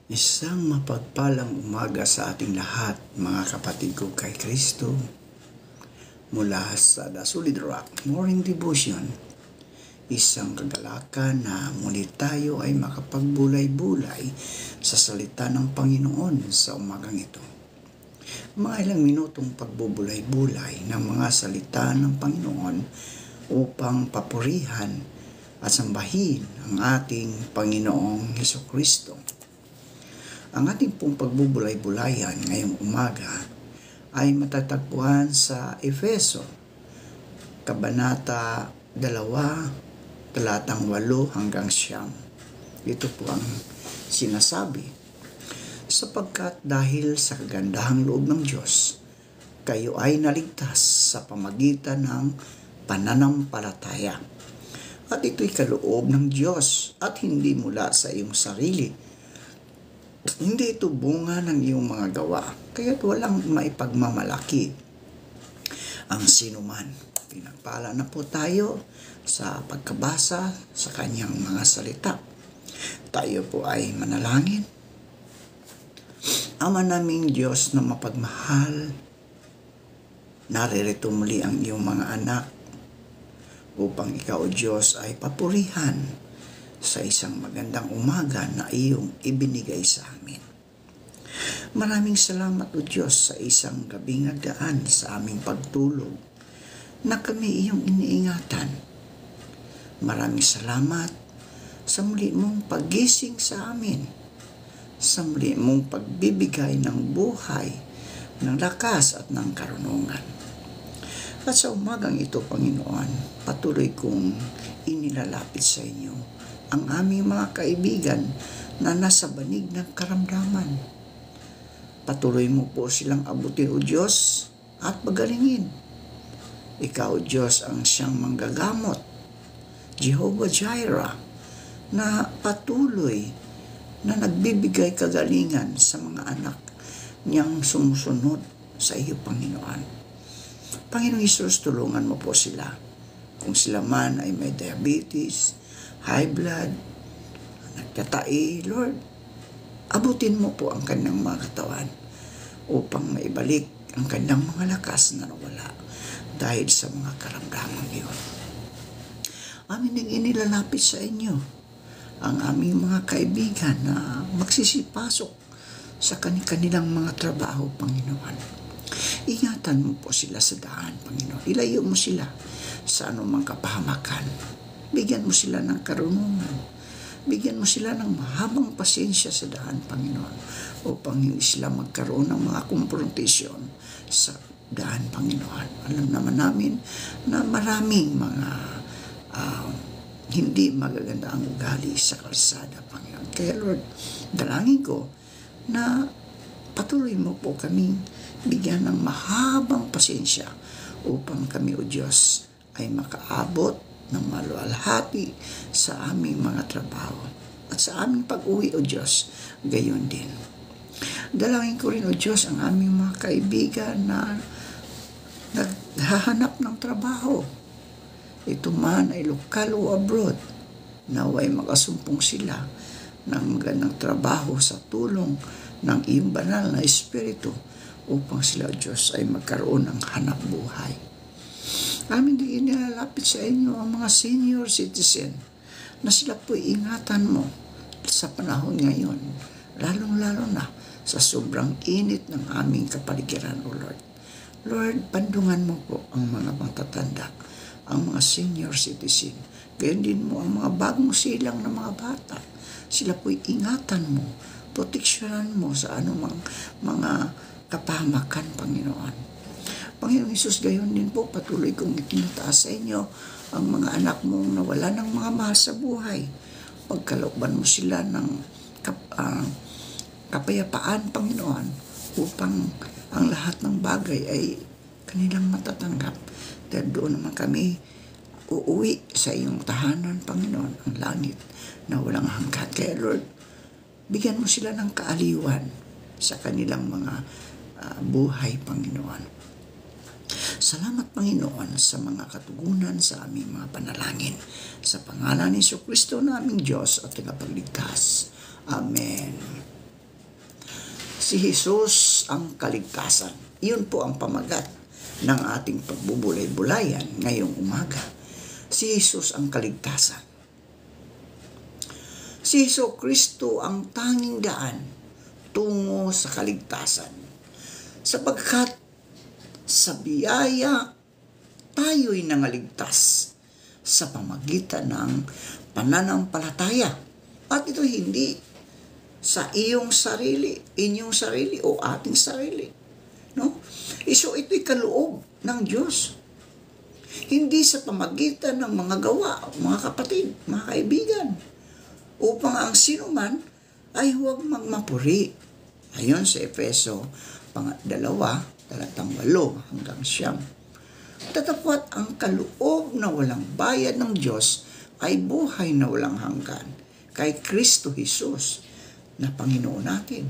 Isang mapagpalang umaga sa ating lahat, mga kapatid ko kay Kristo. Mula sa The Solid Rock Morning Devotion, isang kagalakan na muli tayo ay makapagbulay-bulay sa salita ng Panginoon sa umagang ito. Mga ilang minutong pagbubulay-bulay ng mga salita ng Panginoon upang papurihan at sambahin ang ating Panginoong Hesukristo. Ang ating pong pagbubulay-bulayan ngayong umaga ay matatagpuan sa Efeso, Kabanata 2, talatang 8 hanggang 9. Ito po ang sinasabi, sapagkat dahil sa kagandahang loob ng Diyos, kayo ay naligtas sa pamagitan ng pananampalataya. At ito'y kaloob ng Diyos at hindi mula sa iyong sarili. Hindi ito bunga ng iyong mga gawa, kaya't walang maipagmamalaki ang sinuman. Pinagpala na po tayo sa pagkabasa sa kanyang mga salita. Tayo po ay manalangin. Ama naming Diyos na mapagmahal, naririto muli ang iyong mga anak upang ikaw, Diyos, ay papurihan sa isang magandang umaga na iyong ibinigay sa amin. Maraming salamat, O Diyos, sa isang gabing nagdaan sa aming pagtulog na kami iyong iniingatan. Maraming salamat sa muli mong paggising sa amin, sa muli mong pagbibigay ng buhay, ng lakas at ng karunungan. At sa umagang ito, Panginoon, patuloy kong inilalapit sa inyo ang aming mga kaibigan na nasa banig ng karamdaman. Patuloy mo po silang abutin, O Diyos, at pagalingin. Ikaw, Diyos, ang siyang manggagamot, Jehovah Jireh, na patuloy na nagbibigay kagalingan sa mga anak niyang sumusunod sa iyo, Panginoon. Panginoong Hesus, tulungan mo po sila. Kung sila man ay may diabetes, high blood, nagtatai, Lord, abutin mo po ang kanyang mga katawan upang maibalik ang kanyang mga lakas na nawala dahil sa mga karamdaman iyon. Amin ding inilalapit sa inyo ang aming mga kaibigan na magsisipasok sa kanilang mga trabaho, Panginoon. Ingatan mo po sila sa daan, Panginoon. Ilayo mo sila sa anumang kapahamakan. Bigyan mo sila ng karunungan. Bigyan mo sila ng mahabang pasensya sa daan, Panginoon, upang hindi sila magkaroon ng mga konfrontasyon sa daan, Panginoon. Alam naman namin na maraming mga hindi magaganda ang ugali sa kalsada, Panginoon. Kaya, Lord, dalangin ko na patuloy mo po kaming bigyan ng mahabang pasensya upang kami, O Diyos, ay makaabot ng maluwalhati sa aming mga trabaho at sa aming pag-uwi, O Diyos, gayon din. Dalangin ko rin, O Diyos, ang aming mga kaibigan na naghahanap ng trabaho. Ito man ay lokal o abroad, naway makasumpong sila ng magandang trabaho sa tulong ng iyong banal na Espiritu upang sila, O Diyos, ay magkaroon ng hanap buhay. Amin din inilalapit sa inyo ang mga senior citizen na sila po ingatan mo sa panahon ngayon, lalong-lalo na sa sobrang init ng aming kapaligiran, O Lord. Lord, pandungan mo po ang mga matatanda, ang mga senior citizen. Gayon din mo ang mga bagong silang na mga bata. Sila po ingatan mo, proteksyonan mo sa anumang mga kapahamakan, Panginoon. Panginoong Hesus, gayon din po, patuloy kong itinataas sa inyo ang mga anak mong nawala ng mga mahal sa buhay. Pagkalooban mo sila ng kapayapaan, Panginoon, upang ang lahat ng bagay ay kanilang matatanggap. Dahil doon naman kami uuwi sa iyong tahanan, Panginoon, ang langit na walang hanggan. Kaya, Lord, bigyan mo sila ng kaaliwan sa kanilang mga buhay, Panginoon. Salamat, Panginoon, sa mga katugunan sa aming mga panalangin. Sa pangalan ni Jesucristo na aming Diyos at tagapagligtas. Amen. Si Jesus ang kaligtasan. Iyon po ang pamagat ng ating pagbubulay-bulayan ngayong umaga. Si Jesus ang kaligtasan. Si Jesucristo ang tanging daan tungo sa kaligtasan. Sapagkat sa biyaya, tayo'y nangaligtas sa pamagitan ng pananampalataya. At ito hindi sa iyong sarili, inyong sarili o ating sarili. No? So ito'y kaloob ng Diyos. Hindi sa pamagitan ng mga gawa, mga kapatid, mga kaibigan, upang ang sinuman ay huwag magmapuri. Ayon sa Efeso 2:8-9. Tatapwat ang kaloob na walang bayad ng Diyos ay buhay na walang hanggan kay Kristo Jesus na Panginoon natin.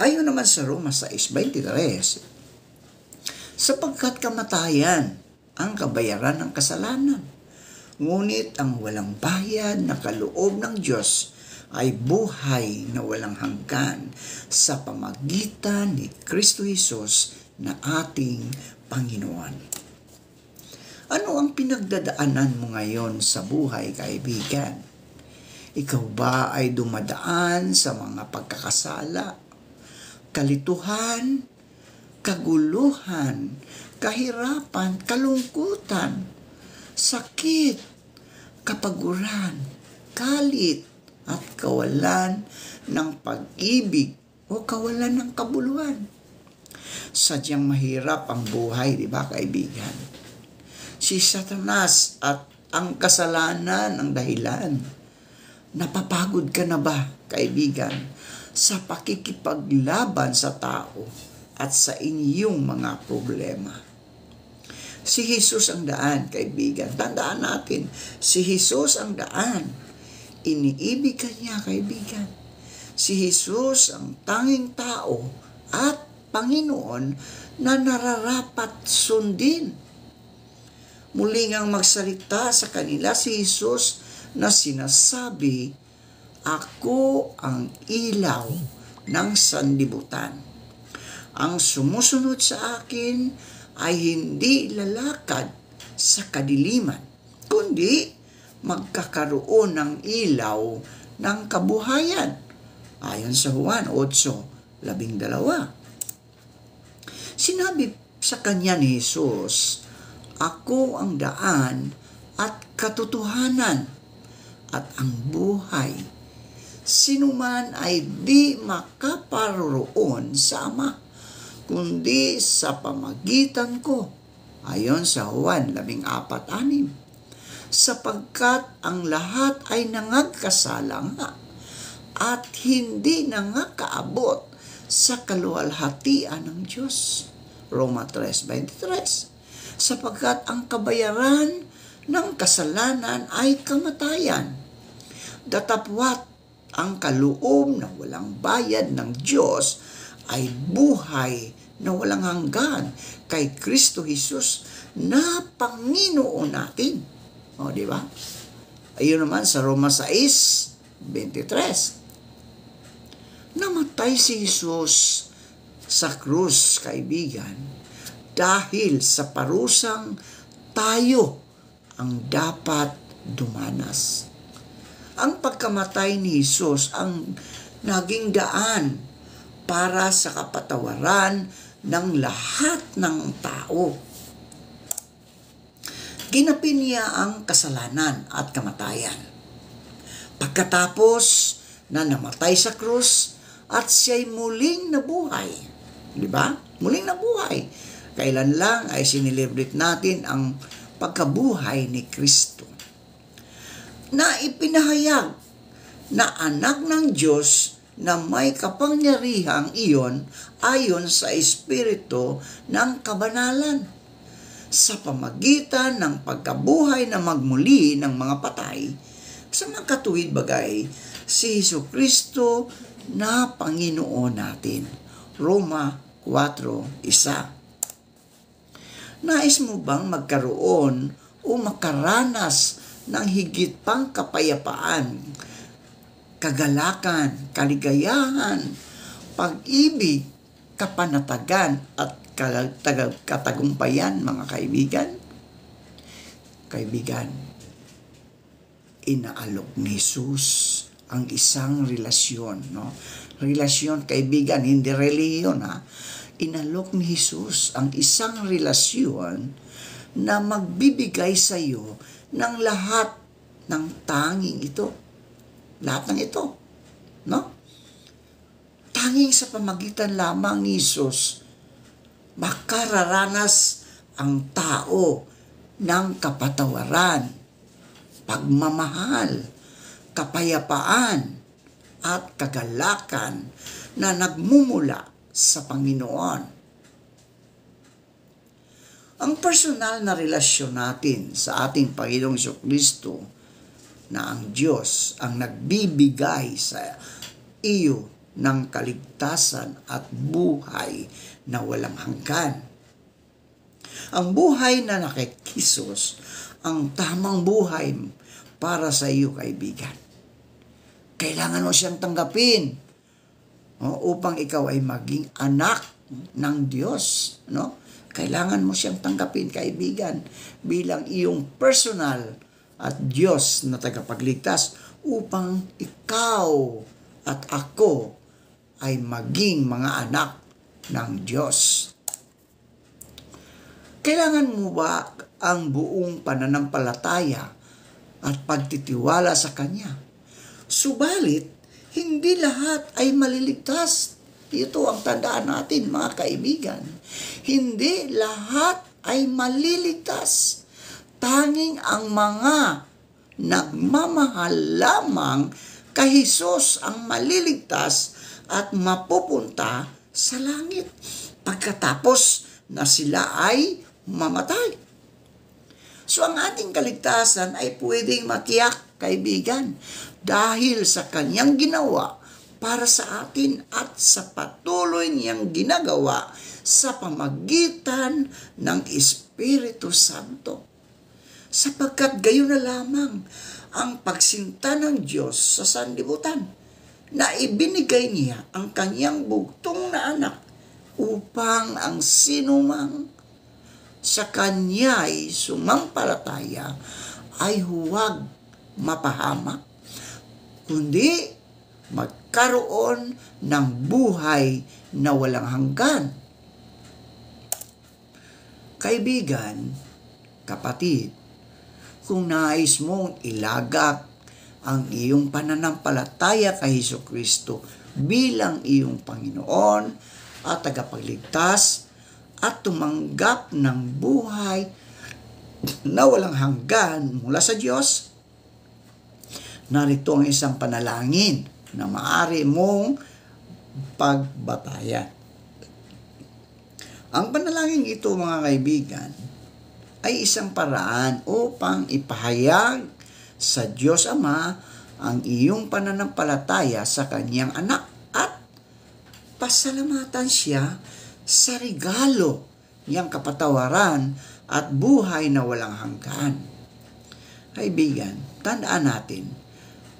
Ayon naman sa Roma 6:23, sapagkat kamatayan ang kabayaran ng kasalanan, ngunit ang walang bayad na kaloob ng Diyos ay buhay na walang hanggan sa pamagitan ni Kristo Jesus na ating Panginoon. Ano ang pinagdadaanan mo ngayon sa buhay, kaibigan? Ikaw ba ay dumadaan sa mga pagkakasala, kalituhan, kaguluhan, kahirapan, kalungkutan, sakit, kapaguran, kalit, at kawalan ng pag-ibig o kawalan ng kabuluhan? Sadyang mahirap ang buhay, di ba, kaibigan? Si Satanas at ang kasalanan ang dahilan. Napapagod ka na ba, kaibigan, sa pakikipaglaban sa tao at sa inyong mga problema? Si Jesus ang daan, kaibigan. Tandaan natin, si Jesus ang daan. Iniibig ka niya, kaibigan. Si Jesus ang tanging tao at Panginoon na nararapat sundin. Muli ngang magsalita sa kanila si Jesus na sinasabi, "Ako ang ilaw ng sanlibutan. Ang sumusunod sa akin ay hindi lalakad sa kadiliman, kundi magkakaroon ng ilaw ng kabuhayan." Ayon sa Juan 8:12. Sinabi sa kanya ni Jesus, "Ako ang daan at katotohanan at ang buhay. Sinuman ay di makaparoroon sa Ama, kundi sa pamagitan ko." Ayon sa Juan 14:6. Sapagkat ang lahat ay nangagkasala nga at hindi nangakaabot sa kaluwalhatian ng Diyos. Roma 3:23. Sapagkat ang kabayaran ng kasalanan ay kamatayan. Datapwat ang kaloob na walang bayad ng Diyos ay buhay na walang hanggan kay Kristo Jesus na Panginoon natin. O, di ba? Ayun naman sa Roma 6:23. Namatay si Jesus sa krus, kaibigan, dahil sa parusang tayo ang dapat dumanas. Ang pagkamatay ni Jesus ang naging daan para sa kapatawaran ng lahat ng tao. Ginapin niya ang kasalanan at kamatayan. Pagkatapos na namatay sa krus at siya'y muling nabuhay. Di ba? Muling nabuhay. Kailan lang ay sinilibrit natin ang pagkabuhay ni Kristo, na ipinahayag na anak ng Diyos na may kapangyarihang iyon ayon sa Espiritu ng kabanalan, sa pamagitan ng pagkabuhay na magmuli ng mga patay, sa magkatuwid bagay si Jesucristo na Panginoon natin. Roma 4:1. Nais mo bang magkaroon o makaranas ng higit pang kapayapaan kagalakan, kaligayahan, pag-ibig, kapanatagan at katagumpayan, mga kaibigan. Kaibigan, inaalok ni Jesus ang isang relasyon, no? Relasyon, kaibigan, hindi reliyon, ha? Inalok ni Jesus ang isang relasyon na magbibigay sa iyo ng lahat ng tanging ito. Lahat ng ito, no? Tanging sa pamagitan lamang ni Jesus, makararanas ang tao ng kapatawaran, pagmamahal, kapayapaan, at kagalakan na nagmumula sa Panginoon. Ang personal na relasyon natin sa ating Panginoong Jesucristo na ang Diyos ang nagbibigay sa iyo ng kaligtasan at buhay na walang hanggan. Ang buhay na nakikisos, ang tamang buhay para sa iyo, kaibigan. Kailangan mo siyang tanggapin, no? Upang ikaw ay maging anak ng Diyos, no? Kailangan mo siyang tanggapin, kaibigan, bilang iyong personal at Diyos na tagapagligtas upang ikaw at ako ay maging mga anak ng Diyos. Kailangan mo ba ang buong pananampalataya at pagtitiwala sa Kanya? Subalit, hindi lahat ay maliligtas. Ito ang tandaan natin, mga kaibigan. Hindi lahat ay maliligtas. Tanging ang mga nagmamahal lamang kay Jesus ang maliligtas at mapupunta sa langit pagkatapos na sila ay mamatay. So ang ating kaligtasan ay pwedeng matiyak, kaibigan, dahil sa Kanyang ginawa para sa atin at sa patuloy niyang ginagawa sa pamagitan ng Espiritu Santo. Sapagkat gayon na lamang ang pagsinta ng Diyos sa sanlibutan na ibinigay niya ang Kanyang bugtong na anak upang ang sinumang sa Kanya ay sumampalataya ay huwag mapahamak, kundi magkaroon ng buhay na walang hanggan. Kaibigan, kapatid, kung nais mong ilagak ang iyong pananampalataya kay Jesucristo bilang iyong Panginoon at tagapagligtas at tumanggap ng buhay na walang hanggan mula sa Diyos, narito ang isang panalangin na maaari mong pagbatayan. Ang panalangin ito, mga kaibigan, ay isang paraan upang ipahayag sa Diyos Ama ang iyong pananampalataya sa Kanyang anak at pasalamatan siya sa regalo niyang kapatawaran at buhay na walang hanggan. Kaibigan, tandaan natin,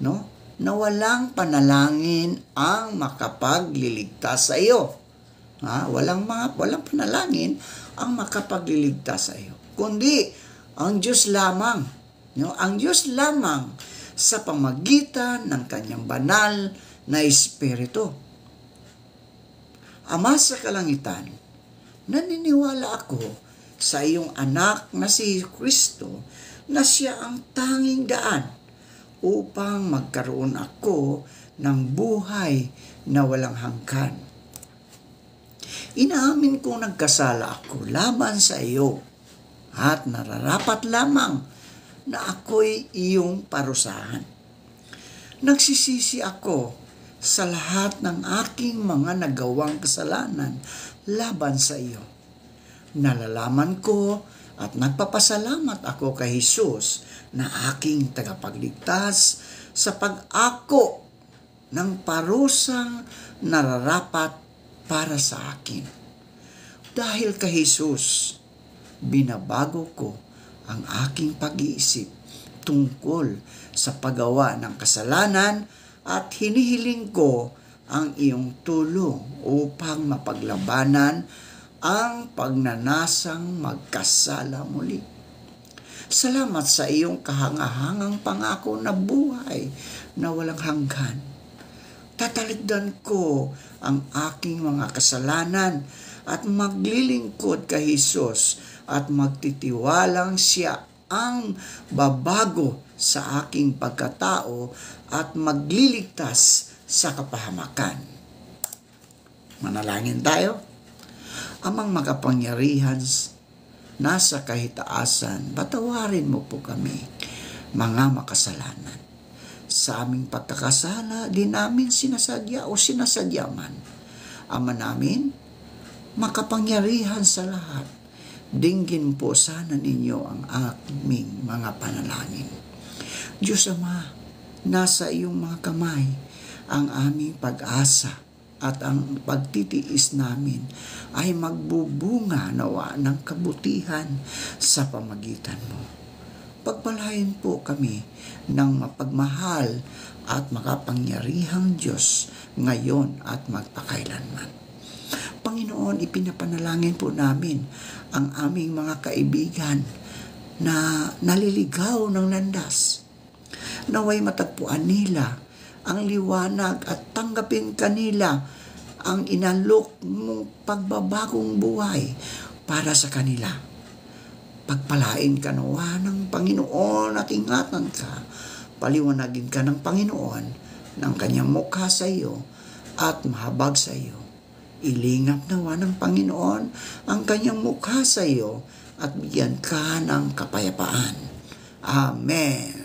no, na walang panalangin ang makapagliligtas sa iyo. Walang panalangin ang makapagliligtas sa iyo, kundi ang Diyos lamang. No? Ang Diyos lamang sa pamagitan ng Kanyang banal na Espiritu. Ama sa kalangitan, naniniwala ako sa iyong anak na si Kristo na siya ang tanging daan upang magkaroon ako ng buhay na walang hanggan. Inaamin kong nagkasala ako laban sa iyo at nararapat lamang na ako'y iyong parusahan. Nagsisisi ako sa lahat ng aking mga nagawang kasalanan laban sa iyo. Nalalaman ko at nagpapasalamat ako kay Jesus na aking tagapagligtas sa pag-ako ng parusang nararapat para sa akin. Dahil kay Jesus, binabago ko ang aking pag-iisip tungkol sa paggawa ng kasalanan at hinihiling ko ang iyong tulong upang mapaglabanan ang pagnanasang magkasala muli. Salamat sa iyong kahangahangang pangako na buhay na walang hanggan. Tatalikdan ko ang aking mga kasalanan at maglilingkod kay Jesus at magtitiwalang siya ang babago sa aking pagkatao at magliligtas sa kapahamakan. Manalangin tayo. Amang makapangyarihan nasa kahitaasan, patawarin mo po kami, mga makasalanan. Sa aming pagkakasala, di namin sinasadya o sinasadya man. Ama namin, makapangyarihan sa lahat, dinggin po sana ninyo ang aming mga panalangin. Diyos Ama, nasa iyong mga kamay ang aming pag-asa at ang pagtitiis namin ay magbubunga nawa ng kabutihan sa pamagitan mo. Pagpalain po kami ng mapagmahal at makapangyarihang Diyos ngayon at magpakailanman. Panginoon, ipinapanalangin po namin ang aming mga kaibigan na naliligaw ng landas. Naway matagpuan nila ang liwanag at tanggapin kanila ang inalok mong pagbabagong buhay para sa kanila. Pagpalain ka nawa ng Panginoon at ingatan ka, paliwanagin ka ng Panginoon ng kanyang mukha sa iyo at mahabag sa iyo. Ilingap nawa ng Panginoon ang kanyang mukha sa iyo at bigyan ka ng kapayapaan. Amen.